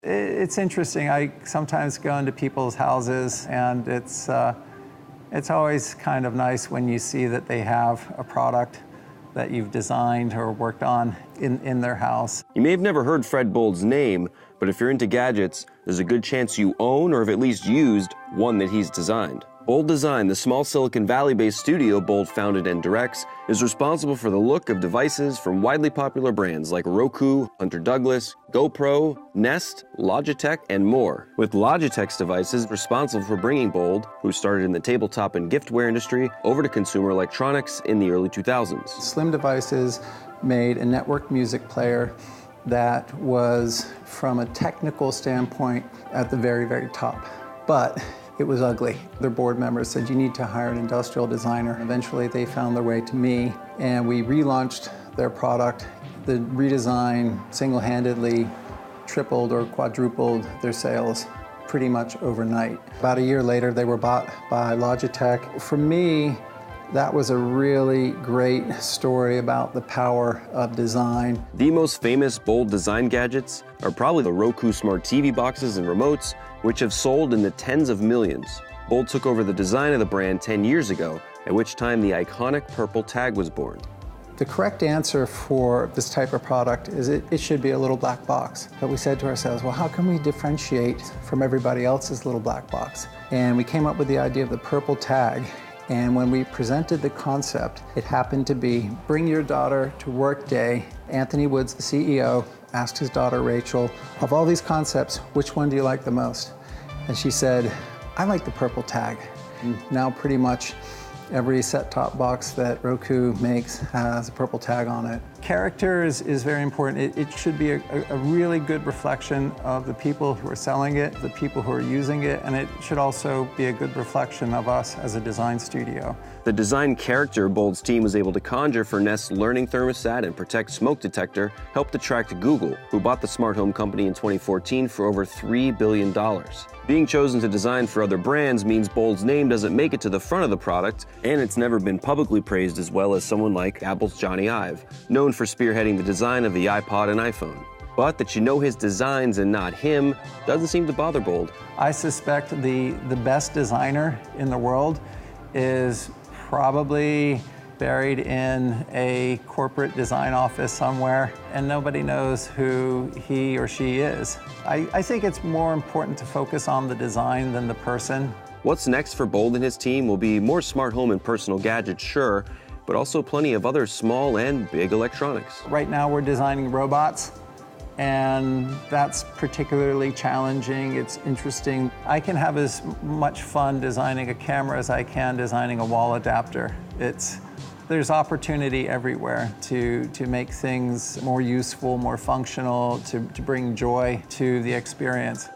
It's interesting. I sometimes go into people's houses, and it's always kind of nice when you see that they have a product that you've designed or worked on in their house. You may have never heard Fred Bould's name, but if you're into gadgets, there's a good chance you own or have at least used one that he's designed. Bould Design, the small Silicon Valley-based studio Bould founded and directs, is responsible for the look of devices from widely popular brands like Roku, Hunter Douglas, GoPro, Nest, Logitech, and more. With Logitech's devices responsible for bringing Bould, who started in the tabletop and giftware industry, over to consumer electronics in the early 2000s. Slim Devices made a network music player that was, from a technical standpoint, at the very, very top. But it was ugly. Their board members said, you need to hire an industrial designer. Eventually they found their way to me, and we relaunched their product. The redesign single-handedly tripled or quadrupled their sales pretty much overnight. About a year later, they were bought by Logitech. For me, that was a really great story about the power of design. The most famous Bould Design gadgets are probably the Roku smart TV boxes and remotes, which have sold in the tens of millions. Bould took over the design of the brand 10 years ago, at which time the iconic purple tag was born. The correct answer for this type of product is it should be a little black box. But we said to ourselves, well, how can we differentiate from everybody else's little black box? And we came up with the idea of the purple tag. And when we presented the concept, it happened to be, bring your daughter to work day. Anthony Woods, the CEO, asked his daughter, Rachel, of all these concepts, which one do you like the most? And she said, I like the purple tag. And now pretty much every set-top box that Roku makes has a purple tag on it. Character is very important. It should be a really good reflection of the people who are selling it, the people who are using it, and it should also be a good reflection of us as a design studio. The design character Bould's team was able to conjure for Nest's learning thermostat and Protect smoke detector helped attract Google, who bought the smart home company in 2014 for over $3 billion. Being chosen to design for other brands means Bould's name doesn't make it to the front of the product, and it's never been publicly praised as well as someone like Apple's Johnny Ive, known for spearheading the design of the iPod and iPhone. But that you know his designs and not him doesn't seem to bother Bould. I suspect the best designer in the world is probably buried in a corporate design office somewhere, and nobody knows who he or she is. I think it's more important to focus on the design than the person. What's next for Bould and his team will be more smart home and personal gadgets, sure, but also plenty of other small and big electronics. Right now we're designing robots, and that's particularly challenging. It's interesting. I can have as much fun designing a camera as I can designing a wall adapter. There's opportunity everywhere to make things more useful, more functional, to bring joy to the experience.